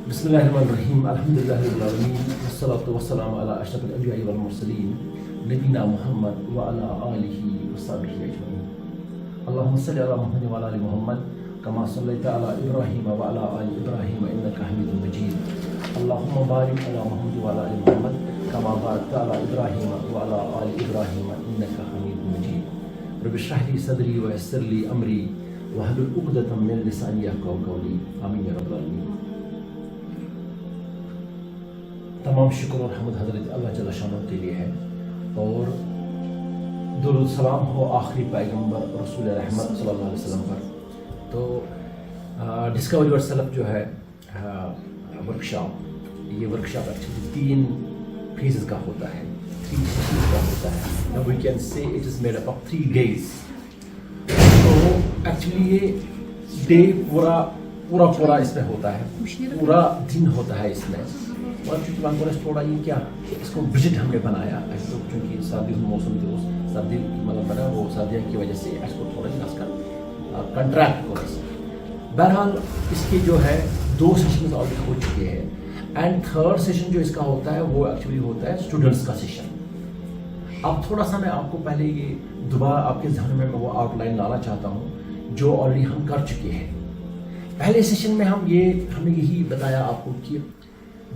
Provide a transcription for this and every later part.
بسم الله الرحمن الرحيم الحمد لله رب العالمين والصلاة والسلام على أشرف الأنبياء والمرسلين نبينا محمد وعلى آله وصحبه أجمعين. اللهم صل على محمد وعلى آل محمد كما صليت على إبراهيم وعلى آل إبراهيم إنك حميد مجيد. اللهم بارك على محمد وعلى آل محمد كما باركت على إبراهيم وعلى آل إبراهيم إنك حميد مجيد. رب اشرح لي صدري ويسر لي أمري واحلل عقدة من لساني يفقهوا قولي آمين يا رب العالمين. تمام شکر اور حمد حضرت اللہ جل شانہ کے لیے ہے اور درود سلام ہو آخری پیغمبر رسول رحمت صلی اللہ علیہ وسلم پر. تو ڈسکور یور سیلف جو ہے ورکشاپ، یہ ورکشاپ ایکچولی 3 فیزز کا ہوتا ہے، 3 سیشنز کا ہوتا ہے. We can say it is made up of 3 days. تو ایکچولی یہ ڈے پورا اس میں ہوتا ہے، پورا دن ہوتا ہے اس میں. اور چونکہ بانگلہ تھوڑا یہ کیا اس کو بجٹ ہم نے بنایا ایسے تو چونکہ سردی موسم تھے، اس سردی مطلب بنا وہ سردیوں کی وجہ سے اس کو تھوڑا اس کا کنٹریکٹ کو. بہرحال اس کے جو ہے 2 سیشنز آلریڈی ہو چکے ہیں اینڈ 3rd سیشن جو اس کا ہوتا ہے وہ ایکچولی ہوتا ہے اسٹوڈنٹس کا سیشن. اب تھوڑا سا میں آپ کو پہلے یہ دوبارہ آپ کے ذہن میں وہ آؤٹ لائن لانا چاہتا ہوں جو آلریڈی ہم کر چکے ہیں. پہلے سیشن میں ہم نے یہی بتایا آپ کو کہ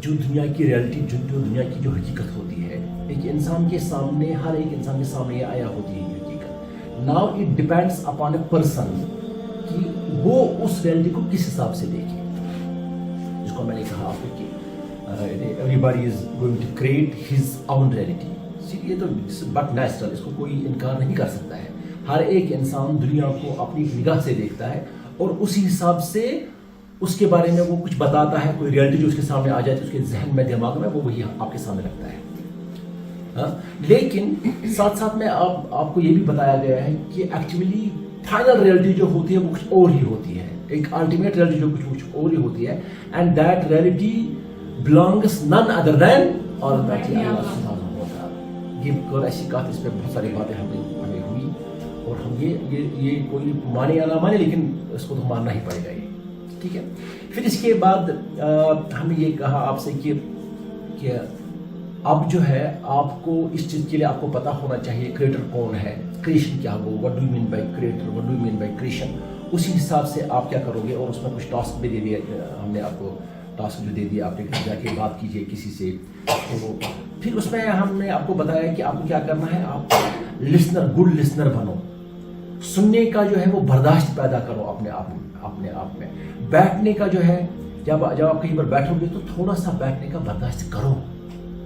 جو دنیا کی ریئلٹی، جو دنیا کی جو حقیقت ہوتی ہے، ایک انسان کے سامنے، ہر ایک انسان کے سامنے یہ آیا ہوتی ہے حقیقت. Now it depends upon a person کہ وہ اس ریئلٹی کو کس حساب سے دیکھے. جس کو میں نے کہا آپ کو کہ everybody is going to create his own reality. یہ تو بٹ نیچرل، اس کو کوئی انکار نہیں کر سکتا ہے. ہر ایک انسان دنیا کو اپنی نگاہ سے دیکھتا ہے اور اسی حساب سے اس کے بارے میں وہ کچھ بتاتا ہے. کوئی ریئلٹی جو اس کے سامنے آ جاتی ہے اس کے ذہن میں، دماغ میں، وہ وہی آپ کے سامنے رکھتا ہے. لیکن ساتھ ساتھ میں آپ کو یہ بھی بتایا گیا ہے کہ ایکچولی فائنل ریئلٹی جو ہوتی ہے وہ کچھ اور ہی ہوتی ہے. ایک الٹیمیٹ ریئلٹی جو کچھ اور ہی ہوتی ہے and that reality belongs none other than Almighty اللہ سبحانہ و تعالی. یہ ایسی بات، اس پہ بہت ساری باتیں ہمیں ہوئی اور ہم یہ کوئی مانے یا نہ مانے لیکن اس کو تو ماننا ہی پڑے گا. ٹھیک ہے. پھر اس کے بعد ہم نے یہ کہا آپ سے کہ اب جو ہے آپ کو اس چیز کے لیے آپ کو پتہ ہونا چاہیے کریٹر کون ہے، کریشن کیا ہو، what do you mean by creator, what do you mean by creation. اسی حساب سے آپ کیا کرو گے. اور اس میں کچھ ٹاسک بھی دے دیا ہم نے آپ کو، ٹاسک جو دے دیا آپ نے جا کے بات کیجیے کسی سے. تو پھر اس میں ہم نے آپ کو بتایا کہ آپ کو کیا کرنا ہے. آپ لسنر، گڈ لسنر بنو. سننے کا جو ہے وہ برداشت پیدا کرو اپنے آپ میں. بیٹھنے کا جو ہے جب آپ کہیں پر بیٹھو گے تو تھوڑا سا بیٹھنے کا برداشت کرو.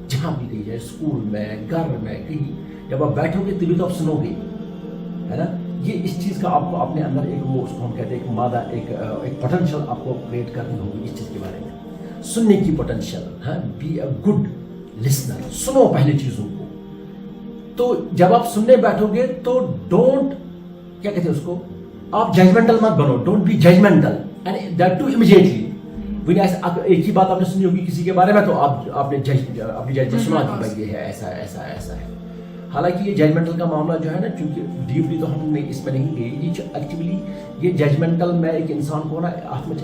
جہاں بھی کہیں جائے، اسکول میں، گھر میں، کہیں جب آپ بیٹھو گے تبھی تو آپ سنو گے، ہے نا. یہ اس چیز کا آپ کو اپنے اندر ایک وہ اس کو ہم کہتے ہیں ایک مادہ، ایک پوٹینشیل آپ کو کریٹ کرنی ہوگی اس چیز کے بارے میں. سننے کی potential. Be a good listener. سنو پہلے چیزوں کو. تو جب آپ سننے بیٹھو گے تو ڈونٹ، کیا کہتے ہیں اس کو، آپ ججمنٹل مت بنو. Don't be judgmental and that too immediately. ایک ہی بات آپ نے سنی ہوگی کسی کے بارے میں تو آپ نے اپنی ججمنٹ سنا کہ بھائی یہ ہے، ایسا ایسا ایسا ہے. حالانکہ یہ ججمنٹل کا معاملہ جو ہے نا، چونکہ ڈیپلی تو ہم اس میں نہیں گئے. یہ ایکچولی یہ ججمنٹل میں ایک انسان کو نا آپ میں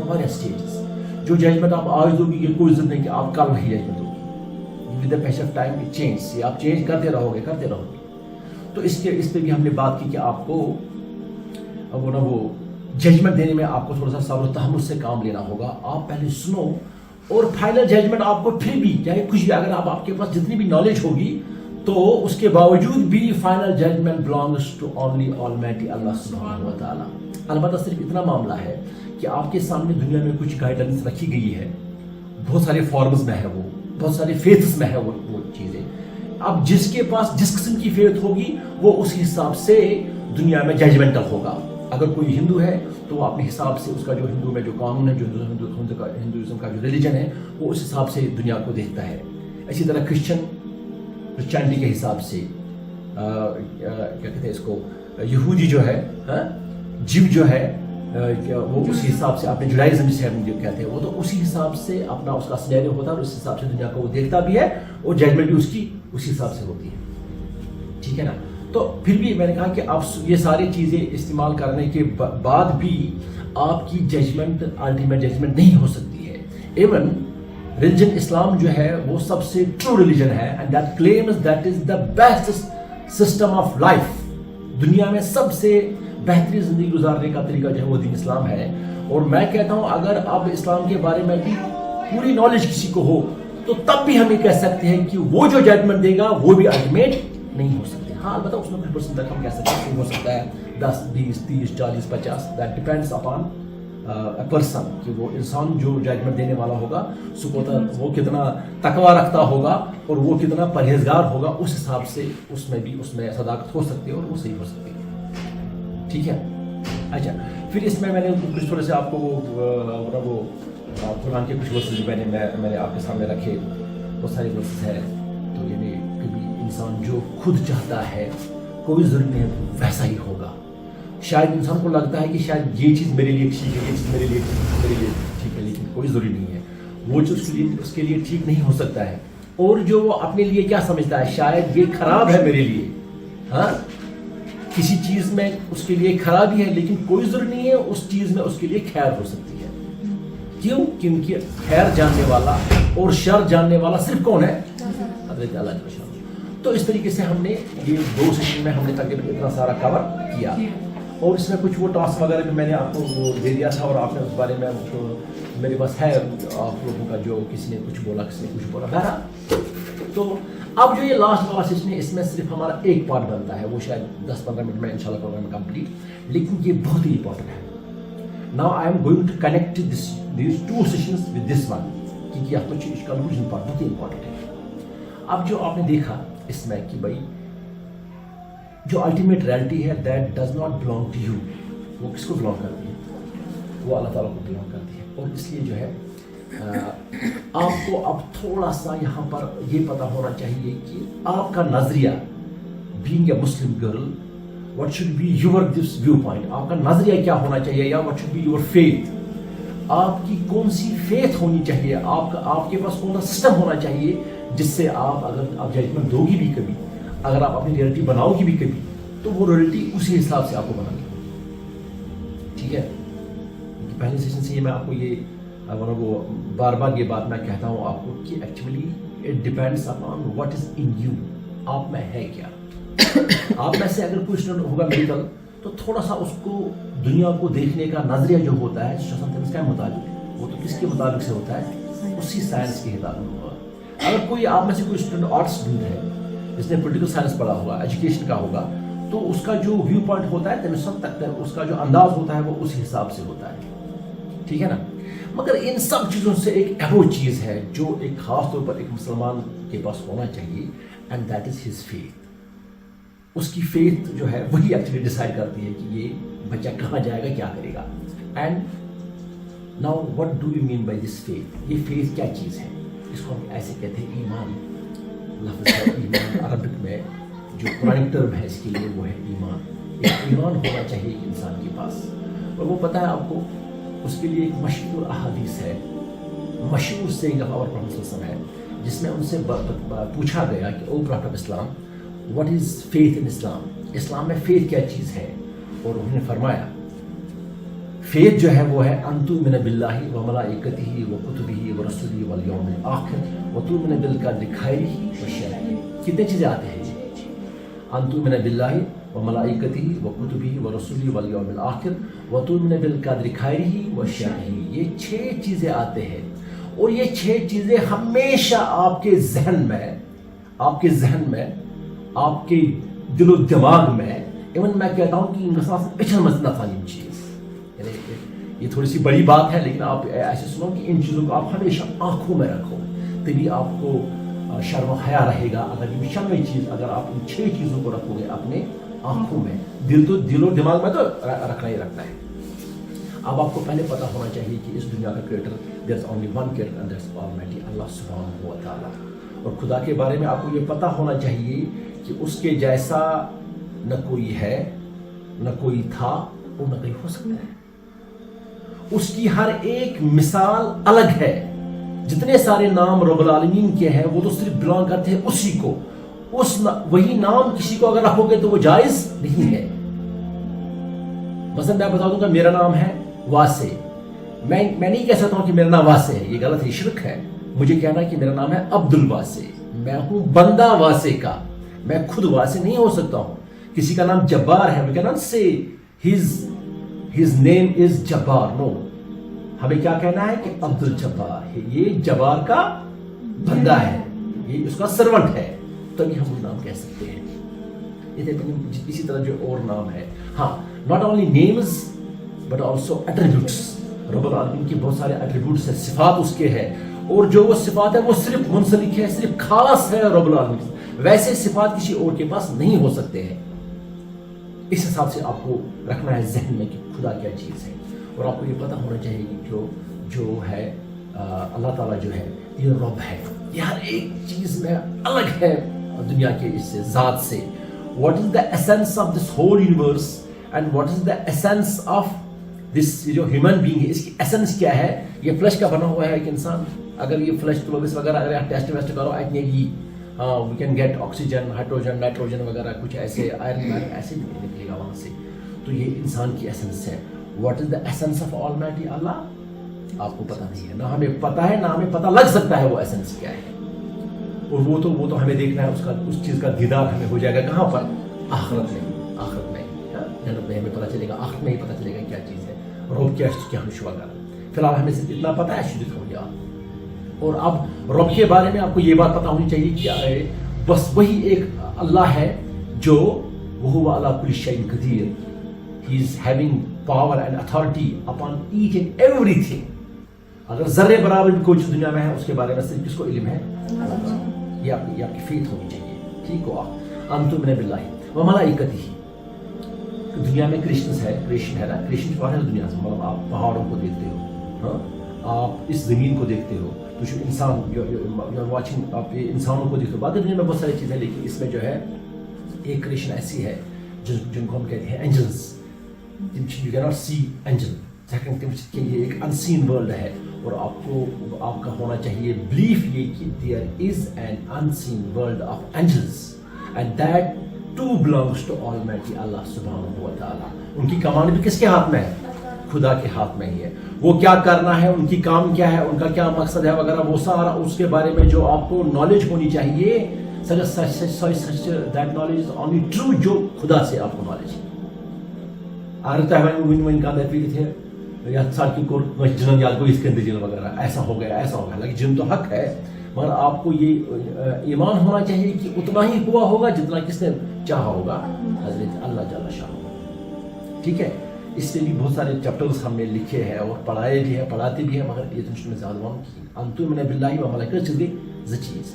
واریاہ سٹیجز. جو ججمنٹ آپ آج دو گی یہ کوئی ضرورت نہیں کہ آپ کل وہی ججمنٹ ہوگی. With the pace of time it change. یہ آپ چینج کرتے رہو گے. تو اس پہ بھی ہم نے بات کی کہ آپ کو وہ ججمنٹ دینے میں آپ کو تھوڑا سا صبر و تحمل سے کام لینا ہوگا. آپ پہلے سنو اور فائنل ججمنٹ آپ کو پھر بھی چاہے کچھ بھی، اگر آپ کے پاس جتنی بھی نالج ہوگی تو اس کے باوجود بھی final judgement belongs to only Almighty اللہ سبحانہ و تعالیٰ. البتہ صرف اتنا معاملہ ہے کہ آپ کے سامنے دنیا میں کچھ گائیڈنس رکھی گئی ہے، بہت سارے فارمز میں ہے، وہ بہت سارے فیتھس میں ہے وہ چیزیں. اب جس کے پاس جس قسم کی فیتھ ہوگی وہ اس حساب سے دنیا میں ججمنٹل ہوگا. اگر کوئی ہندو ہے تو وہ اپنے حساب سے اس کا جو ہندو میں جو قانون ہے، جو ہندوازم کا جو ریلیجن ہے، وہ اس حساب سے دنیا کو دیکھتا ہے. اسی طرح کرسچینٹی کے حساب سے، کیا کہتے ہیں اس کو، یہودی جو ہے، جیو جو ہے، وہ اسی حساب سے اپنے جوڈائزم جسے ہم جو کہتے ہیں، وہ تو اسی حساب سے اپنا اس کا سینیریو ہوتا ہے اور اس حساب سے دنیا کو وہ دیکھتا بھی ہے اور ججمنٹ بھی اس کی اسی حساب سے ہوتی ہے. ٹھیک ہے نا. تو پھر بھی میں نے کہا کہ آپ یہ ساری چیزیں استعمال کرنے کے بعد بھی آپ کی ججمنٹ الٹیمیٹ ججمنٹ نہیں ہو سکتی ہے. ایون ریلیجن اسلام جو ہے وہ سب سے ٹرو ریلیجن ہے and that claims that is the best system of life. دنیا میں سب سے بہترین زندگی گزارنے کا طریقہ جو ہے وہ دین اسلام ہے. اور میں کہتا ہوں اگر اب اسلام کے بارے میں بھی پوری نالج کسی کو ہو تو تب بھی ہم یہ کہہ سکتے ہیں کہ وہ جو ججمنٹ دے گا وہ بھی الٹیمیٹ نہیں ہو سکتے. ہاں البتہ اس میں کچھ پرسنٹ تک ہم کہہ سکتے ہیں ہو سکتا ہے 10 20 30 40 50 that depends upon a person کہ وہ انسان جو ججمنٹ دینے والا ہوگا وہ کتنا تقویٰ رکھتا ہوگا اور وہ کتنا پرہیزگار ہوگا, اس حساب سے اس میں صداقت ہو سکتی ہے اور وہ صحیح ہو سکتی ہے. ٹھیک ہے. اچھا پھر اس میں نے کچھ تھوڑے سے آپ کو وہ قرآن کے کچھ ورسز میں نے آپ کے سامنے رکھے. بہت سارے ورسز ہیں. تو یعنی کبھی انسان جو خود چاہتا ہے کوئی ضروری نہیں ویسا ہی ہوگا. شاید انسان کو لگتا ہے کہ شاید یہ چیز میرے لیے ٹھیک ہے, یہ چیز میرے لیے ٹھیک ہے, لیکن کوئی ضروری نہیں ہے. وہ جو اس کے لیے ٹھیک نہیں ہو سکتا ہے. اور جو وہ اپنے لیے کیا سمجھتا ہے شاید یہ خراب ہے میرے لیے, ہاں کسی چیز میں اس کے لیے خرابی ہے لیکن کوئی ضروری نہیں ہے اس چیز میں اس کے لیے خیر ہو سکتی ہے. کیوں؟ کیونکہ خیر جاننے والا اور شر جاننے والا صرف کون ہے؟ حضرت اللہ جل شانہ. تو اس طریقے سے ہم نے یہ 2 سیشن میں ہم نے تقریباً اتنا سارا کور کیا. اور اس میں کچھ وہ ٹاسک وغیرہ بھی میں نے آپ کو وہ دے دیا تھا اور آپ نے اس بارے میں میرے پاس ہے آپ لوگوں کا جو کسی نے کچھ بولا کسی نے کچھ بولا بہرحال. تو اب جو یہ لاسٹ والا سیشن ہے اس میں صرف ہمارا ایک پارٹ بنتا ہے, وہ شاید 10-15 منٹ میں انشاءاللہ پروگرام کمپلیٹ, لیکن یہ بہت ہی امپورٹنٹ ہے. Now I am going to connect these 2 sessions with this one کیونکہ آپ کو کنکلوژن پارٹ بہت ہی امپورٹنٹ ہے. اب جو آپ نے دیکھا اس میں کہ بھائی جو الٹیمیٹ ریئلٹی ہے that does not belong to you, وہ کس کو بلانگ کرتی ہے؟ وہ اللہ تعالیٰ کو بلانگ کرتی ہے. اور اس لیے جو ہے آپ کو اب تھوڑا سا یہاں پر یہ پتا ہونا چاہیے کہ آپ کا نظریہ being a Muslim girl what should be your this viewpoint, آپ کا نظریہ کیا ہونا چاہیے, یا what should be your faith, آپ کی کون سی فیتھ ہونی چاہیے, آپ کے پاس کون سا سسٹم ہونا چاہیے جس سے آپ اگر آپ ججمنٹ دو گی بھی کبھی, اگر آپ اپنی ریئلٹی بناؤ گی بھی کبھی, تو وہ ریئلٹی اسی حساب سے آپ کو بنانی ہوگی. ٹھیک ہے. پہلے سیشن سے میں آپ کو یہ وہ بار بار یہ بات میں کہتا ہوں آپ کو کہ actually it depends upon what is in you, آپ میں ہے کیا. آپ میں سے اگر کوئی اسٹوڈنٹ ہوگا میڈیکل تو تھوڑا سا اس کو دنیا کو دیکھنے کا نظریہ جو ہوتا ہے کے مطابق, وہ تو کس کے مطابق سے ہوتا ہے, اسی سائنس کے مطابق ہوگا. اگر کوئی آپ میں سے کوئی اسٹوڈنٹ آرٹ اسٹوڈنٹ ہے جس نے پولیٹیکل سائنس پڑھا ہوگا, ایجوکیشن کا ہوگا, تو اس کا جو ویو پوائنٹ ہوتا ہے تنسب تک اس کا جو انداز ہوتا ہے وہ اس حساب سے ہوتا ہے. ٹھیک ہے نا. مگر ان سب چیزوں سے ایک ایو چیز ہے جو ایک خاص طور پر ایک مسلمان کے پاس ہونا چاہیے, and that is his faith. اس کی فیتھ جو ہے وہی ایکچولی ڈیسائیڈ کرتی ہے کہ یہ بچہ کہاں جائے گا, کیا کرے گا. And now what do you mean by this faith, یہ فیتھ کیا چیز ہے؟ اس کو ہم ایسے کہتے ہیں ایمان. لفظ ہے ایمان عربک میں جو قرآن ٹرم ہے اس کے لیے وہ ہے ایمان. ایک ایمان ہونا چاہیے انسان کے پاس, اور وہ پتہ ہے آپ کو اس کے لیے ایک مشہور احادیث ہے, مشہور سینگ آف آور پروفیٹ صلی اللہ علیہ وسلم ہے, جس میں ان سے پوچھا گیا کہ O prophet of Islam what is faith in Islam, اسلام میں فیتھ کیا چیز ہے؟ اور انہوں نے فرمایا فیتھ جو ہے وہ ہے ان تؤمن باللہ وملائکتہ وکتبہ ورسلہ والیوم الآخر وتؤمن بالقدر خیرہ وشرہ. کتنے چیزیں آتے ہیں جی؟ ان تؤمن باللہ وملائکتہ وکتبہ ورسلہ والیوم الآخر وتؤمن بالقدر خیرہ وشرہ. یہ 6 چیزیں آتے ہیں, اور یہ 6 چیزیں ہمیشہ آپ کے ذہن میں آپ کے دل و دماغ میں, ایون میں کہتا ہوں کہ اچھا مزنا تھا یہ چیز. یعنی یہ تھوڑی سی بڑی بات ہے لیکن آپ ایسے سنو کہ ان چیزوں کو آپ ہمیشہ آنکھوں میں رکھو, تبھی آپ کو شرم و حیا رہے گا. اگر یہ 6 چیز اگر آپ ان 6 چیزوں کو رکھو گے اپنے آنکھوں میں, دل و دماغ میں تو رکھنا ہی رکھنا ہے. اب آپ کو پہلے پتہ ہونا چاہیے کہ اس دنیا کا creator there is only one creator and that's Almighty اللہ سبحانہ و تعالیٰ. اور خدا کے بارے میں آپ کو یہ پتہ ہونا چاہیے کہ اس کے جیسا نہ کوئی ہے, نہ کوئی تھا, اور نہ کہیں ہو سکتا ہے. اس کی ہر ایک مثال الگ ہے. جتنے سارے نام رب العالمین کے ہیں وہ تو صرف بلانگ کرتے ہیں اسی کو. وہی نام کسی کو اگر رکھو گے تو وہ جائز نہیں ہے. مثلا میں بتا دوں گا میرا نام ہے واسع, میں نہیں کہہ سکتا ہوں کہ میرا نام واسع ہے, یہ غلط ہے, شرک ہے. مجھے کہنا ہے کہ میرا نام ہے عبد الواسع, میں ہوں بندہ واسع کا, میں خود واسع نہیں ہو سکتا ہوں. کسی کا نام جبار ہے, we cannot say his name is Jabbar, no. ہمیں کیا کہنا ہے کہ عبد الجبار ہے, یہ جبار کا بندہ ہے, یہ اس کا سرونٹ ہے, تبھی ہم وہ نام کہہ سکتے ہیں. اسی طرح جو اور نام ہے, ہاں, not only names but also attributes. رب العالمین کے بہت سارے attributes ہیں, صفات اس کے ہیں, اور جو وہ صفات ہے وہ صرف منسلک ہے, صرف خاص ہے رب العالمین. ویسے صفات کسی اور کے پاس نہیں ہو سکتے ہیں. اس حساب سے آپ کو رکھنا ہے ذہن میں کہ خدا کیا چیز ہے, اور آپ کو یہ پتہ ہونا چاہیے کہ جو ہے اللہ تعالیٰ جو ہے یہ رب ہے, یہ ہر ایک چیز میں الگ ہے دنیا کے اس سے ذات سے. What is the essence of this whole universe and what is the essence of this جو ہیومن بینگ ہے, اس کی ایسنس کیا ہے؟ یہ فلیش کا بنا ہوا ہے ایک انسان. اگر یہ فلیش کلوبس وغیرہ اگر آپ ٹیسٹ ویسٹ کرو, I think we can get oxygen, hydrogen, nitrogen وغیرہ کچھ ایسے, آئرن ایسے بھی نکلے گا وہاں سے. تو یہ انسان کی ایسنس ہے. What is the essence of Almighty اللہ, آپ کو پتہ نہیں ہے, نہ ہمیں پتہ ہے, نہ ہمیں پتہ لگ سکتا ہے وہ ایسنس کیا ہے. اور وہ تو ہمیں دیکھنا ہے, اس چیز کا دیدار ہمیں ہو جائے گا کہاں پر؟ آخرت میں. جنت میں ہمیں پتہ چلے گا, آخرت میں ہی پتہ چلے گا کیا چیز ہے, رب کیا ہم شوا کر. فی الحال ہمیں صرف اتنا پتہ ہے شدت ہو گیا. اور اب رب کے بارے میں آپ کو یہ بات پتہ ہونی چاہیے کیا ہے, بس وہی ایک اللہ ہے جو وہو علی کل شیء قدیر, he is having power and authority upon each and every تھنگ. اگر ذرے برابر بھی کوئی چیز دنیا میں ہے اس کے بارے میں صرف کس کو علم ہے؟ یہ آپ کی فیتھ ہونی چاہیے. ٹھیک ہو, انتؤمنوا باللہ و ملائکتہ. دنیا میں کرشچنس ہے, کریشن ہے نا, کریشن باہر دنیا سے, مطلب آپ پہاڑوں کو دیکھتے ہو, ہاں, آپ اس زمین کو دیکھتے ہو, تو جو انسان یو واچنگ, آپ یہ انسانوں کو دیکھتے ہو. باقی دنیا میں بہت ساری چیزیں, لیکن اس میں جو ہے ایک کریشن ایسی ہے جن کو ہم کہتے ہیں angels. You can not see angel, کہ یہ ایک انسین ورلڈ ہے, اور آپ کا ہونا چاہیے بلیف یہ کہ there is an unseen world of angels and that too belongs to Almighty اللہ سبحانہ و تعالیٰ. ان کی کمان بھی کس کے ہاتھ میں ہے؟ خدا کے ہاتھ میں ہی ہے. وہ کیا کرنا ہے, ان کی کام کیا ہے, ان کا کیا مقصد ہے وغیرہ, وہ سارا اس کے بارے میں جو آپ کو نالج ہونی چاہیے, that knowledge is only true جو خدا سے آپ کو نالج ہے. اگر تمہیں کا تھے یا سال کی کو جنن یاد کو اس کے اندر جن وغیرہ ایسا ہو گیا, حالانکہ جن تو حق ہے, مگر آپ کو یہ ایمان ہونا چاہیے کہ اتنا ہی ہوا ہوگا جتنا کس نے چاہا ہوگا, حضرت اللہ جل شانہ. ٹھیک ہے, اس لیے بھی بہت سارے چیپٹرز ہم نے لکھے ہیں اور پڑھائے بھی ہیں, پڑھاتے بھی ہیں, مگر یہ تو میں زیادہ وہاں کی انتؤمنوا باللہ و ملائکتہ چیز چیز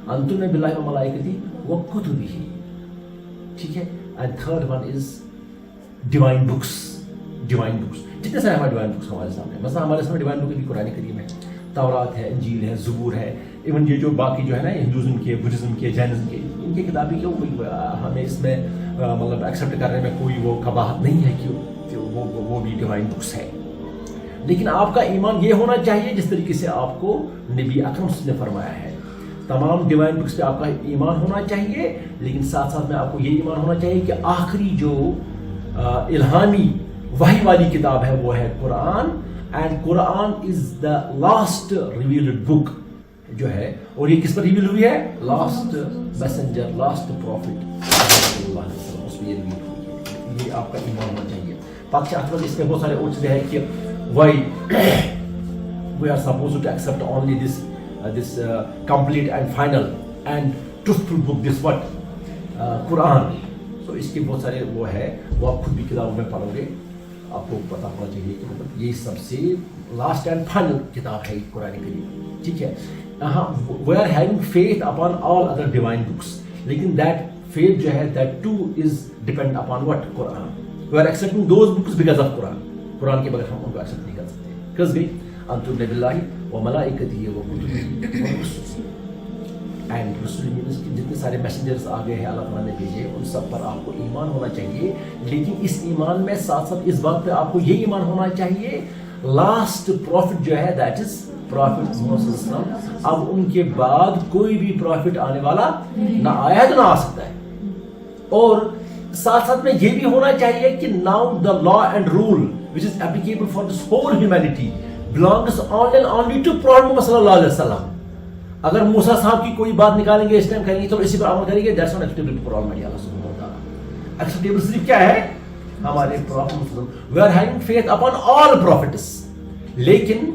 انتؤمنوا باللہ و ملائکتہ و کتبہ. ٹھیک ہے, and third one is divine books. جتنے سارے ہمارے ڈیوائن بکس ہمارے سامنے, مثلا ہمارے سامنے ڈیوائن بک بھی قرآن کریم ہے, تورات ہے, انجیل ہے, زبور ہے, ایون یہ جو باقی جو ہے نا ہندوازم کے, بدھزم کے, جینزم کے, ان کی کتابیں کیوں ہمیں اس میں مطلب ایکسیپٹ کرنے میں کوئی وہ قباحت نہیں ہے کہ وہ بھی ڈیوائن بکس ہے. لیکن آپ کا ایمان یہ ہونا چاہیے جس طریقے سے آپ کو نبی اکرم نے فرمایا ہے. تمام ڈیوائن بکس پہ آپ کا ایمان ہونا چاہیے, لیکن ساتھ ساتھ میں آپ کو یہ ایمان ہونا چاہیے کہ آخری جو الہامی وحی والی کتاب ہے وہ ہے قرآن, اینڈ قرآن is the last revealed book جو ہے, اور یہ کس پر ریویل ہوئی ہے؟ لاسٹ میسنجر, لاسٹ پروفٹ صلی اللہ علیہ وسلم, اس میں یہ ریویل ہوئی ہے. یہ آپ کا ایمان ہونا چاہیے. باقی اس میں بہت سارے اور چیزیں ہیں کہ why we are suppose to accept only this complete and final and truthful book, this what قرآن. تو اس کے بہت سارے وہ ہے, وہ آپ خود بھی کتابوں میں پڑھو گے, آپ کو پتہ ہونا چاہیے کہ مطلب یہ سب سے لاسٹ اینڈ فائنل کتاب ہے قرآن کریم. ٹھیک ہے, we are having faith upon all other divine books, لیکن دیٹ فیتھ جو ہے that too is depend upon what قرآن. We are accepting those books because of قرآن. قرآن کے بغیر ہم ان کو ایکسیپٹ نہیں کر سکتے. کس گئی انتؤمنوا باللہ و ملائکتہ و کتبہ و رسلہ. اینڈ رسول جتنے سارے میسنجرز آگے ہیں اللہ تعالیٰ نے بھیجے, ان سب پر آپ کو ایمان ہونا چاہیے. لیکن اس ایمان میں ساتھ ساتھ اس بات پہ آپ کو یہ ایمان ہونا چاہیے لاسٹ پروفٹ جو ہے دیٹ از پروفٹ محمد صلی اللہ علیہ وسلم. اب ان کے بعد کوئی بھی پروفٹ آنے والا نہ آیا ہے تو نہ آ سکتا ہے. اور ساتھ ساتھ میں یہ بھی ہونا چاہیے کہ now the law and rule which is applicable for this whole humanity, belongs only and only to Prophet Muhammad sallallahu alaihi wasallam. اگر موسیٰ صاحب کی کوئی بات نکالیں گے اس ٹائم کہیں گے تو اسی پر عمل کریں گے, that's not acceptable for Almighty Allah subhanahu wa ta'ala. Acceptable صرف کیا ہے, ہمارے Prophet we are having faith upon all prophets, لیکن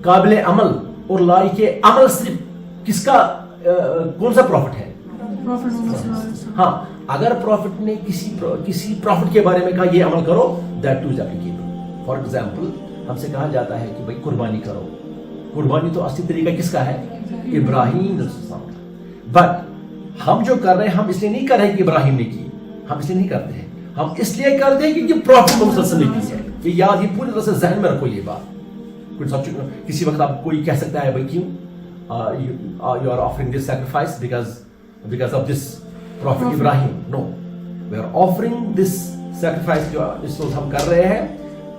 قابل عمل اور لائق عمل صرف کس کا کون سا پروفٹ ہے؟ ہاں, اگر پروفٹ نے کسی پروفٹ کے بارے میں کہا یہ عمل کرو, that too is applicable. For example ہم سے کہا جاتا ہے کہ بھائی قربانی کرو. قربانی تو اصلی طریقہ کس کا ہے؟ ابراہیم علیہ السلام. بٹ ہم جو کر رہے ہیں ہم اس لیے نہیں کر رہے کہ ابراہیم نے کی, ہم اس لیے نہیں کرتے ہیں, ہم اس لیے کرتے ہیں کہ پروفٹ محمد صلی اللہ علیہ وسلم نے کی ہے. یہ یاد ہی پوری طرح سے ذہن میں رکھو یہ بات. کسی وقت آپ کوئی کہہ سکتا ہے بھائی کیوں you are offering this sacrifice because of this prophet Ibrahim. No, we are offering this sacrifice جو اس وقت ہم کر رہے ہیں,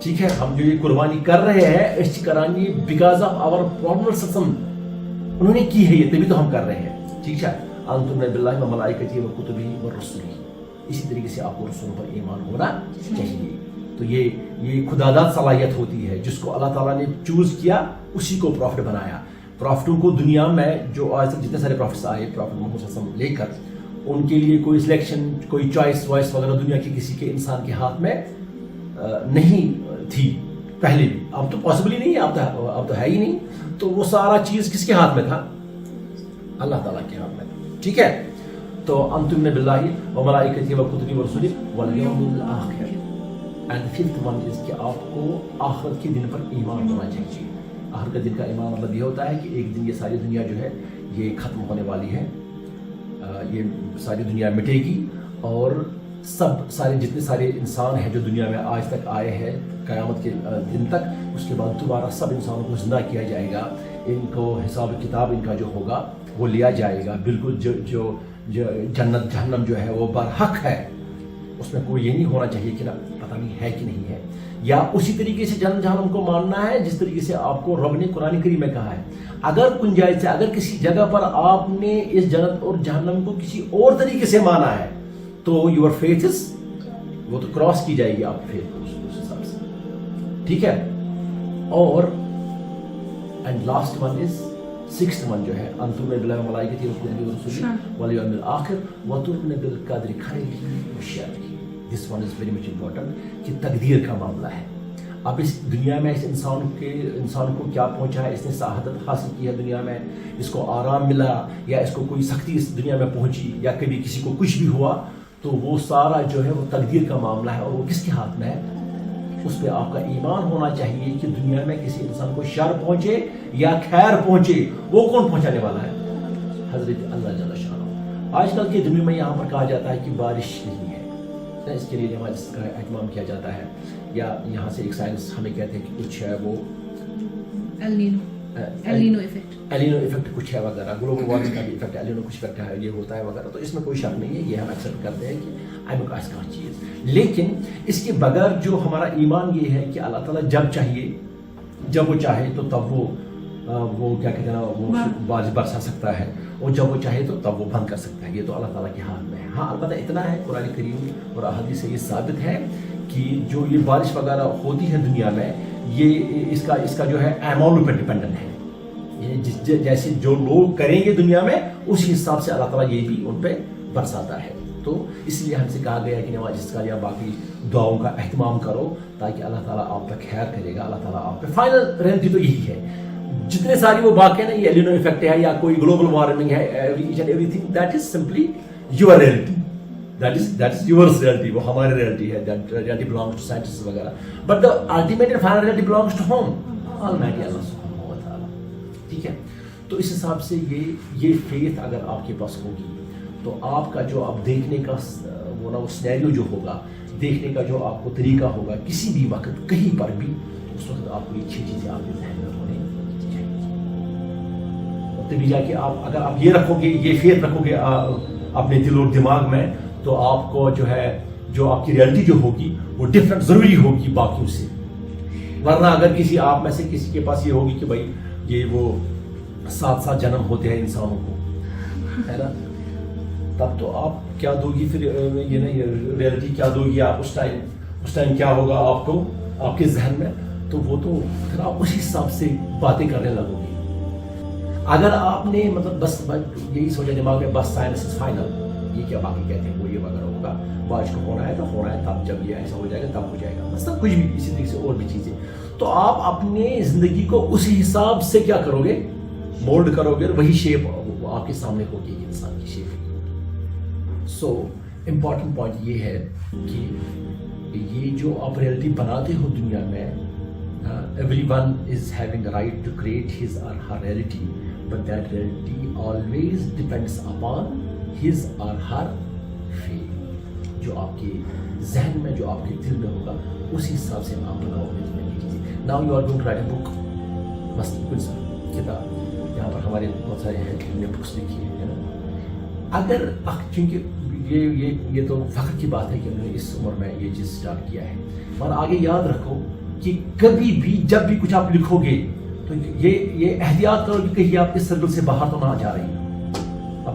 ٹھیک ہے, ہم جو یہ قربانی کر رہے ہیں اس کی قربانی because of our prophet صلی اللہ علیہ وسلم, انہوں نے کی ہے یہ, تبھی تو ہم کر رہے ہیں, ٹھیک ہے. انتم باللہ و ملائکتہ و کتبہ و رسلہ, اسی طریقے سے آپ کو رسولوں پر ایمان ہونا چاہیے. تو یہ خداداد صلاحیت ہوتی ہے جس کو اللہ تعالیٰ نے چوز کیا, اسی کو پروفٹ بنایا. پروفٹوں کو دنیا میں جو آج تک جتنے سارے پروفٹس آئے پروفٹ محمد صلی اللہ علیہ وسلم لے کر, ان کے لیے کوئی سلیکشن, کوئی چوائس وائس وغیرہ دنیا کے کسی کے انسان کے ہاتھ میں نہیں تھی پہلے بھی. اب تو پاسبل ہی نہیں ہے, اب تو ہے ہی نہیں. تو وہ سارا چیز کس کے ہاتھ میں تھا؟ اللہ تعالیٰ کے ہاتھ میں, ٹھیک ہے. تو انتم باللہ و ملائکتہ و کتبہ و رسلہ والیوم الآخر. اینڈ ففتھ ون از کہ آپ کو آخرت کے دن پر ایمان ہونا چاہیے. آخرت کا دن کا ایمان مطلب یہ ہوتا ہے کہ ایک دن یہ ساری دنیا جو ہے یہ ختم ہونے والی ہے, یہ ساری دنیا مٹے گی, اور سارے جتنے سارے انسان ہیں جو دنیا میں آج تک آئے ہیں قیامت کے دن تک, اس کے بعد دوبارہ سب انسانوں کو زندہ کیا جائے گا. ان کو حساب کتاب ان کا جو ہوگا وہ لیا جائے گا. بالکل جو جنت جہنم جو ہے وہ برحق ہے, اس میں کوئی یہ نہیں ہونا چاہیے کہ پتہ نہیں ہے کہ نہیں ہے. یا اسی طریقے سے جنت جہنم کو ماننا ہے جس طریقے سے آپ کو رب نے قرآن کریم میں کہا ہے. اگر گنجائش سے اگر کسی جگہ پر آپ نے اس جنت اور جہنم کو کسی اور طریقے سے مانا ہے تو یور فیتھ از, وہ تو کراس کی جائے گی آپ کی فیتھ اس حساب سے, ٹھیک ہے. اور and last one is sixth one جو ہے انتم باللہ و ملائکتہ و کتبہ و رسلہ والیوم الآخر وتؤمنون بالقدر خیرہ و شرہ. This one is very much important کہ تقدیر کا معاملہ ہے. اب اس دنیا میں اس انسان کو کیا پہنچا ہے, اس نے سعادت حاصل کی ہے دنیا میں, اس کو آرام ملا, یا اس کو کوئی سختی اس دنیا میں پہنچی, یا کبھی کسی کو کچھ بھی ہوا, تو وہ سارا جو ہے وہ تقدیر کا معاملہ ہے, اور وہ کس کے ہاتھ میں ہے. اس پہ آپ کا ایمان ہونا چاہیے کہ دنیا میں کسی انسان کو شر پہنچے یا خیر پہنچے, وہ کون پہنچانے والا ہے؟ حضرت اللہ جل شانہ. آج کل کے دنیا میں یہاں پر کہا جاتا ہے کہ بارش نہیں ہے, اس کے لیے نماز کا اہتمام کیا جاتا ہے, یا یہاں سے ایک سائنس ہمیں کہتے ہیں کہ کچھ ہے وہ ایلینو ایفیکٹ کچھ ہے وغیرہ, گلوبل وارمنگ کا بھی ایفیکٹ ایلینو کچھ کرتا ہے, یہ ہوتا ہے وغیرہ. تو اس میں کوئی شک نہیں ہے, یہ ہم ایکسیپٹ کرتے ہیں کہ آئی کا ایسا چیز. لیکن اس کے بغیر جو ہمارا ایمان یہ ہے کہ اللہ تعالیٰ جب چاہیے جب وہ چاہے تو تب وہ کیا کہتے ہیں نا وہ بارش برسا سکتا ہے, اور جب وہ چاہے تو تب وہ بند کر سکتا ہے. یہ تو اللہ تعالیٰ کے ہاتھ میں ہے. ہاں البتہ اتنا ہے قرآن کریم اور احادیث سے یہ ثابت ہے کہ جو یہ بارش وغیرہ ہوتی ہے دنیا میں, یہ اس کا جو ہے اماؤنٹ پہ ڈپینڈنٹ ہے. جیسے جو لوگ کریں گے دنیا میں اسی حساب سے اللہ تعالیٰ یہ بھی ان پہ برساتا ہے. تو اس لیے ہم سے کہا گیا کہ نماز کا یا باقی دعاؤں کا اہتمام کرو تاکہ اللہ تعالیٰ آپ پہ خیر کرے گا. اللہ تعالیٰ آپ پہ فائنل ریئلٹی تو یہی ہے. جتنے ساری وہ باقی ہیں نا, یہ ایلینو ایفیکٹ ہے یا کوئی گلوبل وارمنگ ہے, each and every thing that is simply your reality, that is yours reality, وہ ہماری ریئلٹی ہے, that reality belongs to scientist وغیرہ. But the ultimate and final reality belongs to home, almighty اللہ سبحانہ و تعالیٰ, ٹھیک ہے. تو اس حساب سے یہ فیتھ اگر آپ کے پاس ہوگی تو آپ کا جو آپ دیکھنے کا وہ سینیریو جو ہوگا, دیکھنے کا جو آپ کو طریقہ ہوگا کسی بھی وقت کہیں پر بھی, اس وقت آپ کو یہ 6 چیزیں آپ کے ذہن میں ہونے چاہیے. تبھی جا کے اگر آپ یہ رکھو گے, یہ فیتھ رکھو گے اپنے دل اور دماغ میں, تو آپ کو جو ہے جو آپ کی ریئلٹی جو ہوگی وہ ڈفرینٹ ضروری ہوگی باقیوں سے. ورنہ اگر کسی آپ میں سے کسی کے پاس یہ ہوگی کہ بھائی یہ وہ 7 جنم ہوتے ہیں انسانوں کو, ہے نا, تب تو آپ کیا دو گی پھر یہ نا یہ ریئلٹی کیا دو گی آپ اس ٹائم کیا ہوگا آپ کو آپ کے ذہن میں, تو وہ تو پھر آپ اسی حساب سے باتیں کرنے لگو گے. اگر آپ نے مطلب بس یہی سوچا دماغ میں بس سائنس از فائنل, یہ کیا باقی کہتے ہیں وہ یہ وغیرہ ہوگا, بارش کو ہونا ہے تو ہونا ہے, تب جب یہ ایسا ہو جائے گا تب ہو جائے گا, مطلب کچھ بھی اسی طریقے سے اور بھی چیزیں, تو آپ اپنے زندگی کو اسی حساب سے کیا کرو گے, مولڈ کرو گے, اور وہی شیپ آپ کے سامنے ہوگی انسان کی شیپ. سو امپورٹنٹ پوائنٹ یہ ہے کہ یہ جو آپ ریئلٹی بناتے ہو دنیا میں, everyone is having right to create his or her reality, but that reality always depends upon his or her فیل. جو آپ کے ذہن میں, جو آپ کے دل میں ہوگا, اسی حساب سے آپ بناؤ گے دنیا کی چیزیں. Now you are going to write a book, مثلاً کچھ کتاب, یہاں پر ہمارے بہت سارے ہیں جنہوں نے بکس لکھی ہے نا. اگر چونکہ یہ تو فخر کی بات ہے کہ انہوں نے اس عمر میں یہ چیز اسٹارٹ کیا ہے, اور آگے یاد رکھو کہ کبھی بھی جب بھی کچھ آپ لکھو گے تو یہ احتیاط کرو کہ کہیں آپ اس سرکل سے باہر تو نہ جا رہی ہو.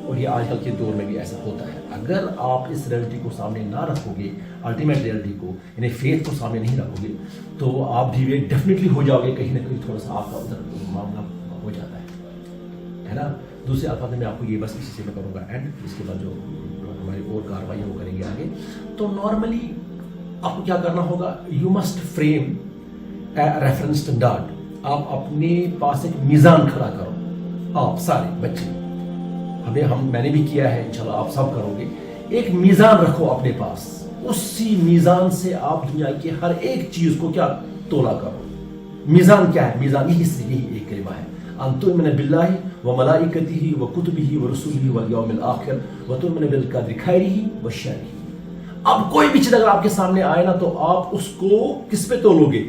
اور یہ آج کل کے دور میں بھی ایسا ہوتا ہے. اگر آپ اس ریئلٹی کو سامنے نہ رکھو گے, الٹیمیٹ ریئلٹی کو, یعنی فیتھ کو سامنے نہیں رکھو گے, تو آپ ڈیویٹ ڈیفینیٹلی ہو جاؤ گے, کہیں نہ کہیں تھوڑا سا آپ کا ادھر معاملہ ہو جاتا ہے نا. دوسرے الفاظ میں آپ کو یہ بس اسی سے میں کروں گا اینڈ, اس کے بعد جو ہماری اور کارروائی وہ کریں گے آگے. تو نارملی آپ کو کیا کرنا ہوگا, you must frame a reference standard. آپ اپنے پاس ایک میزان کھڑا کرو, آپ سارے بچے, میں نے بھی کیا ہے, انشاءاللہ آپ سب کرو گے. ایک میزان رکھو اپنے پاس, اسی میزان سے آپ دنیا کی ہر ایک چیز کو کیا تولا کرو. میزان کیا ہے؟ میزان یہی ایک کلمہ ہے, ان تؤمن باللہ وملائکتہ وکتبہ ورسلہ والیوم الآخر وتؤمن بالقدر خیرہ وشرہ. اب کوئی بھی چیز اگر آپ کے سامنے آئے نا, تو آپ اس کو کس پہ تولو گے؟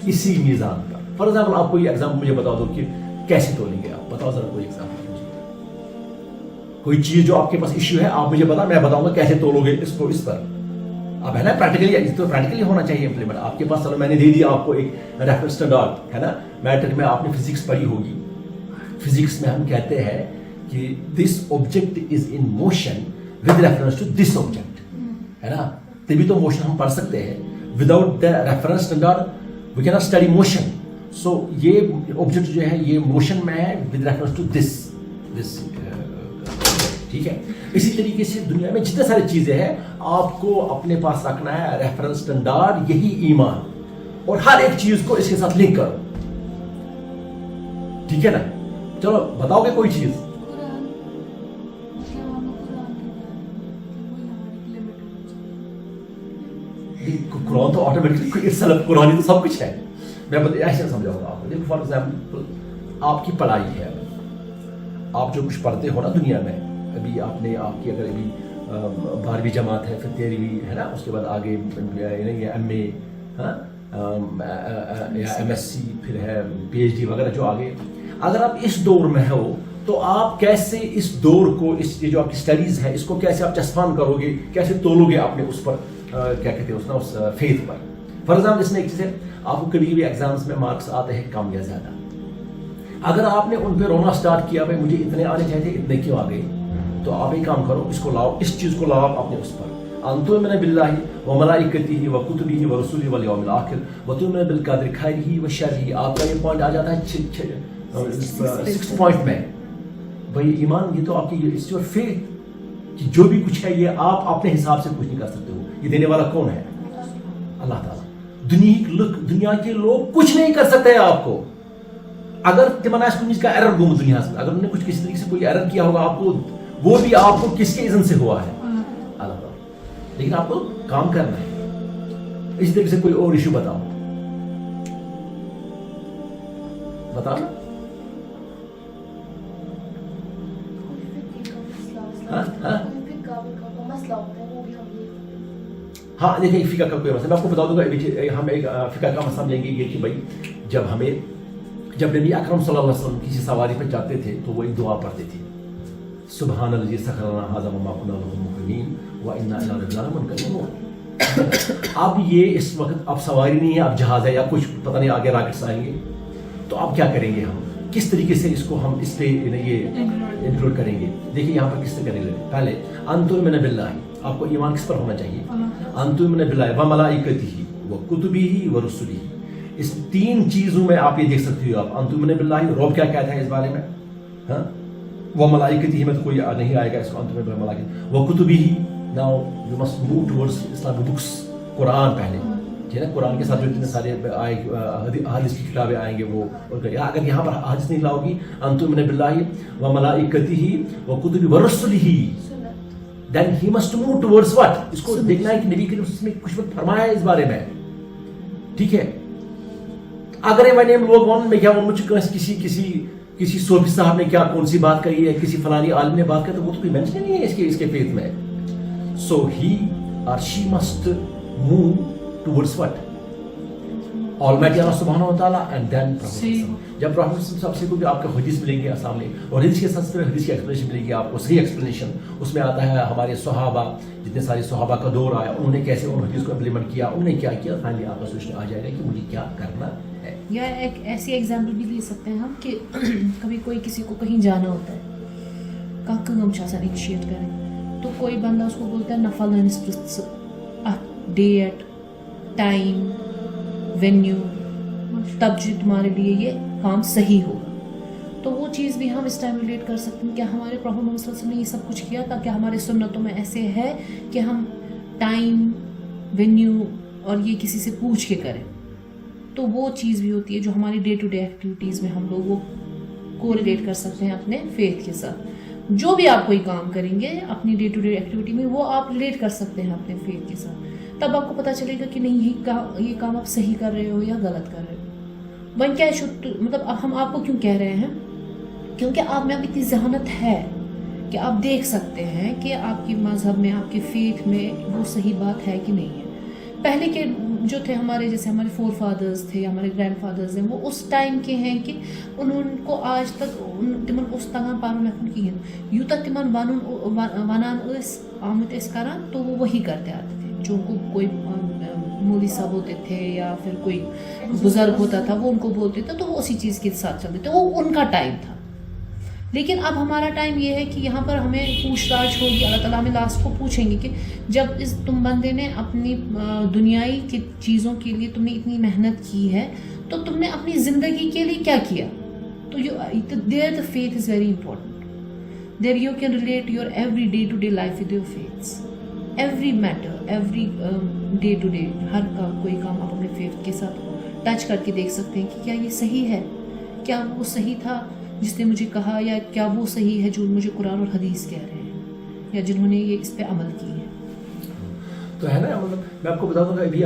اسی میزان کا. فار ایگزامپل آپ کوئی ایگزامپل مجھے بتا دو کہ کیسے تولیں گے آپ, بتاؤ ذرا کوئی ایگزامپل مجھے. کوئی چیز جو آپ کے پاس ایشو ہے, آپ مجھے بتا, میں بتاؤں گا کیسے تولو گے اس کو اس پر. اب ہے نا پریکٹیکلی ہونا چاہیے امپلیمنٹ. آپ کے پاس چلو میں نے دے دیا آپ کو ایک ریفرنس اسٹینڈرڈ ہے نا, میٹرک میں آپ نے فزکس پڑھی ہوگی. فزکس میں ہم کہتے ہیں کہ this object is in motion with reference to this object, ہے نا. تبھی تو موشن ہم پڑھ سکتے ہیں. Without the reference standard we can not study motion. So یہ آبجیکٹ جو ہے یہ موشن میں ہے ود ریفرنس ٹو دس, ٹھیک ہے. اسی طریقے سے دنیا میں جتنے ساری چیزیں ہیں, آپ کو اپنے پاس رکھنا ہے ریفرنس اسٹینڈرڈ, یہی ایمان, اور ہر ایک چیز کو اس کے ساتھ لنک کرو, ٹھیک ہے نا. چلو بتاؤ گے کوئی چیز. قرآن تو آٹومیٹکلی قرآن تو سب کچھ ہے. میں ایسے سمجھاؤں گا آپ کو. دیکھو فار ایگزامپل آپ کی پڑھائی ہے, آپ جو کچھ پڑھتے ہو نا دنیا میں, ابھی آپ کی اگر ابھی 12ویں جماعت ہے, پھر 13ویں ہے نا, اس کے بعد آگے ایم اے یا ایم ایس سی, پھر ہے پی ایچ ڈی وغیرہ جو آگے. اگر آپ اس دور میں ہو تو آپ کیسے اس دور کو, اس جو آپ کی اسٹڈیز ہے, اس کو کیسے آپ چسپان کرو گے, کیسے تولو گے اپنے اس پر, کیا کہتے ہیں اس فیتھ پر. فار ایگزامپل اس میں ایک چیز ہے, آپ کو کبھی بھی ایگزامس میں مارکس آتے ہیں کم یا زیادہ. اگر آپ نے ان پہ رونا اسٹارٹ کیا, بھائی مجھے اتنے آنے چاہیے تھے, اتنے کیوں آ گئے, تو آپ ایک کام کرو, اس کو لاؤ, اس چیز کو لاؤ اپنے اس پر. ان تؤمن باللہ وملائکتہ وکتبہ ورسلہ والیوم الآخر وتؤمن بالقدر خیرہ وشرہ. آپ کا یہ پوائنٹ آ جاتا ہے 6 پوائنٹ میں. بھائی ایمان, یہ تو آپ کی اٹس یور فیتھ, کہ جو بھی کچھ ہے یہ آپ اپنے حساب سے کچھ نہیں کر سکتے ہو. یہ دینے والا کون ہے؟ اللہ تعالیٰ. دنیا کے لوگ کچھ نہیں کر سکتے ہیں آپ کو. اگر تمناش کو کا ایرر گم دنیا سے, اگر انہوں نے کچھ کسی طریقے سے کوئی ایرر کیا ہوگا آپ کو, وہ بھی آپ کو کس کے اذن سے ہوا ہے؟ اللہ تعالیٰ. لیکن آپ کو کام کرنا ہے. اسی طریقے سے کوئی اور ایشو بتاؤ نا. ہاں دیکھیں, فقہ کا کوئی مسئلہ میں آپ کو بتا دوں گا. ہم ایک فقہ کا مسئلہ لیں گے یہ کہ بھائی جب نبی اکرم صلی اللہ علیہ وسلم کسی سواری پہ جاتے تھے تو وہ ایک دعا پڑھتے تھے, سبحان الذی سخر لنا ھذا وما كنا له مقرنین وانا الی ربنا لمنقلبون. اب یہ اس وقت اب سواری نہیں ہے, اب جہاز ہے یا کچھ پتہ نہیں آگے راکٹس آئیں گے, تو اب کیا کریں گے, ہم کس طریقے سے اس کو ہم اس پہ یہ انکلوڈ کریں گے. دیکھیے یہاں پر کس سے کریں گے. پہلے ان تؤمن باللہ, آپ کو ایمان کس پر ہونا چاہیے؟ ان تؤمن باللہ و ملائکتہ و کتبہ و رسلہ. اس 3 چیزوں میں آپ یہ دیکھ سکتے ہو. آپ ان تؤمن باللہ، رب کیا کہتا ہے اس بارے میں؟ ہاں، وہ ملائکتہ میں تو کوئی نہیں آئے گا اس کو ان تؤمن باللہ ملائکتہ و کتبہ. Now you must move towards Islamic books. قرآن پہلے ٹھیک ہے نا، قرآن کے ساتھ جو اتنے سارے احادیث کی کتابیں آئیں گے وہ. اگر یہاں پر احادیث نہیں لاؤ گی ان تؤمن باللہ و ملائکتہ و کتبہ و رسلہ، then he must move towards what؟ اس کو دیکھنا ہے کہ نبی کریم صلی اللہ علیہ وسلم نے کچھ فرمایا ہے اس بارے میں. ٹھیک ہے، اگر یہ لوگ ون میں کیا کسی صوفی صاحب نے کیا کون سی بات کہی ہے، کسی فلانی عالم نے بات کہی، تو وہ تو کوئی مینشن نہیں ہے اس کے فیتھ میں. سو ہی اور she must move towards what؟ Almighty Allah subhanahu wa ta'ala and then Prophet. جب پروفیٹ صاحب سے کوئی آپ کو حدیث ملیں گے السلام علیکم، اور حدیث کے ساتھ حدیث کی ایکسپلینیشن ملے گی آپ کو، صحیح ایکسپلینیشن. اس میں آتا ہے ہمارے صحابہ، جتنے سارے صحابہ کا دور آیا، انہوں نے کیسے ان حدیث کو امپلیمنٹ کیا، انہوں نے کیا کیا. فائنلی آپ کا سوچنے آ جائے گا کہ مجھے کیا کرنا ہے. یا ایک ایسی ایگزامپل بھی لے سکتے ہیں ہم کہ کبھی کوئی کسی کو کہیں جانا ہوتا ہے، کہاں کام انیشیٹ کریں، تو کوئی بندہ اس کو بولتا ہے نفل ڈیٹ ٹائم وینیو، تب جو تمہارے لیے یہ کام صحیح ہوگا. تو وہ چیز بھی ہم اس ٹائم ریلیٹ کر سکتے ہیں. کیا ہمارے پروفیٹ محمد صلی اللہ علیہ وسلم نے یہ سب کچھ کیا تھا؟ کیا ہمارے سنتوں میں ایسے ہے کہ ہم ٹائم وینیو اور یہ کسی سے پوچھ کے کریں؟ تو وہ چیز بھی ہوتی ہے جو ہماری ڈے ٹو ڈے ایکٹیویٹیز میں ہم لوگ وہ کو ریلیٹ کر سکتے ہیں اپنے فیتھ کے ساتھ. جو بھی آپ کوئی کام کریں گے اپنی ڈے ٹو ڈے ایکٹیویٹی میں، وہ آپ ریلیٹ کر سکتے ہیں اپنے فیتھ کے ساتھ. تب آپ کو پتہ چلے گا کہ نہیں یہ کام آپ صحیح کر رہے ہو یا غلط کر رہے ہو. ون کیا مطلب ہم آپ کو کیوں کہہ رہے ہیں؟ کیونکہ آپ میں اب اتنی ذہانت ہے کہ آپ دیکھ سکتے ہیں کہ آپ کی مذہب میں، آپ کے فیتھ میں وہ صحیح بات ہے کہ نہیں ہے. پہلے کے جو تھے ہمارے، جیسے ہمارے فور فادرز تھے یا ہمارے گرینڈ فادرز ہیں، وہ اس ٹائم کے ہیں کہ انہوں کو آج تک تمن اس تگان پارن لکھن کہین، یوتہ تمن ونان آمت اس کران تو وہ وہی کرتے آتے تھے. جو ان کو کوئی مولوی صاحب ہوتے تھے یا پھر کوئی بزرگ ہوتا تھا وہ ان کو بولتے تھے تو وہ اسی چیز کے ساتھ چلتے تھے. وہ ان کا ٹائم تھا. لیکن اب ہمارا ٹائم یہ ہے کہ یہاں پر ہمیں پوچھ تاچھ ہوگی. اللہ تعالیٰ ہمیں لاسٹ کو پوچھیں گے کہ جب تم بندے نے اپنی دنیائی کی چیزوں کے لیے تم نے اتنی محنت کی ہے تو تم نے اپنی زندگی کے لیے کیا کیا. تو there the faith is very important. There you can relate your every day to day life with your faiths. Every matter, every day to day, ہر کوئی کام آپ اپنے فیتھ کے ساتھ ٹچ کر کے دیکھ سکتے ہیں کہ کیا یہ صحیح ہے، کیا وہ صحیح تھا جس نے مجھے کہا، یا کیا وہ صحیح ہے جو مجھے قرآن اور حدیث کہہ رہے ہیں یا جنہوں نے یہ اس پہ عمل کی ہے. تو ہے نا، مطلب میں آپ کو بتا دوں گا ابھی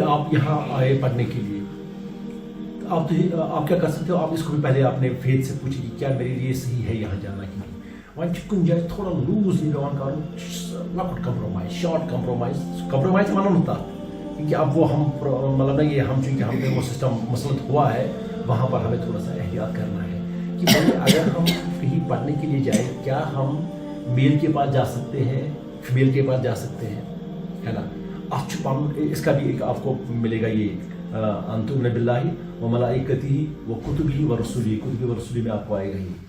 آپ یہاں آئے پڑھنے کے لیے، آپ کیا کر سکتے ہو؟ آپ اس کو بھی پہلے اپنے فیتھ سے پوچھیں کہ کیا میرے لیے صحیح ہے یہاں جانا کہ نہیں. وہاں کن جائے تھوڑا لوز نہیں پیوان کرن، لۄکُٹ کمپرومائز، شارٹ کمپرومائز ونو تھا. کیونکہ اب وہ ہم مطلب یہ ہم چونکہ ہم پہ وہ سسٹم مسلط ہوا ہے، وہاں پر ہمیں تھوڑا سا احتیاط کرنا ہے کہ اگر ہم کہیں پڑھنے کے لیے جائیں، کیا ہم میل کے پاس جا سکتے ہیں، فیمیل کے پاس جا سکتے ہیں، ہے نا. اس کا بھی ایک آپ کو ملے گا یہ ان تؤمن باللہ و ملائکتہ و کتبہ و رسلہ. کتبہ و رسلہ میں آپ کو آئے گا یہ.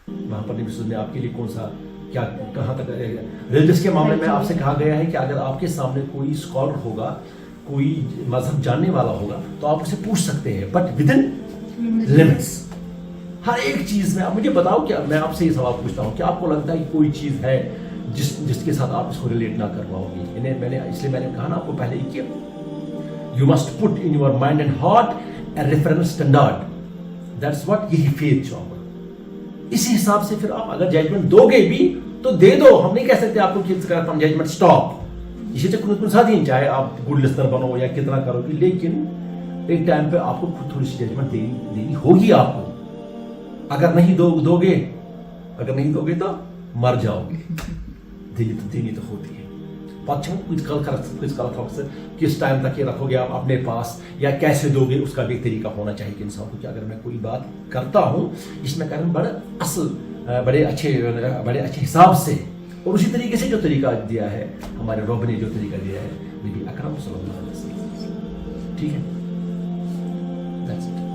وہاں پر نبی صلی اللہ علیہ وسلم نے آپ کے لیے کون سا کیا کہاں تک ریلیجس کے معاملے میں آپ سے کہا گیا ہے کہ اگر آپ کے سامنے کوئی اسکالر ہوگا، کوئی مذہب جاننے والا ہوگا تو آپ اسے پوچھ سکتے ہیں، بٹ ود ان لمٹس. ہر ایک چیز میں. آپ مجھے بتاؤ کہ میں آپ سے یہ سوال پوچھتا ہوں کہ آپ کو لگتا ہے کہ کوئی چیز ہے جس کے ساتھ آپ اس کو ریلیٹ نہ کر پاؤ گی. اس لیے میں نے کہا نا آپ کو پہلے ہی کہ you must put in your mind and heart a reference standard. That's what. یہی فیتھ جو. اسی حساب سے پھر آپ اگر ججمنٹ دو گے بھی تو دے دو. ہم نہیں کہہ سکتے آپ کو کہ ججمنٹ اسٹاپ. یہ کن ساتھ ہی چاہے آپ گڈ لسنر بنو یا کتنا کرو گی، لیکن ایک ٹائم پہ آپ کو خود تھوڑی سی ججمنٹ دینی ہوگی آپ کو. اگر نہیں دو گے تو مر جاؤ گے. دینی تو ہوتی ہے. پتہ کچھ کس ٹائم تک یہ رکھو گے آپ اپنے پاس یا کیسے دو گے، اس کا بھی ایک طریقہ ہونا چاہیے کہ انسان کو کہ اگر میں کوئی بات کرتا ہوں اس میں کریں بڑے اصل بڑے اچھے حساب سے اور اسی طریقے سے جو طریقہ دیا ہے ہمارے رب نے، جو طریقہ دیا ہے نبی اکرم صلی اللہ علیہ وسلم. ٹھیک ہے. That's it.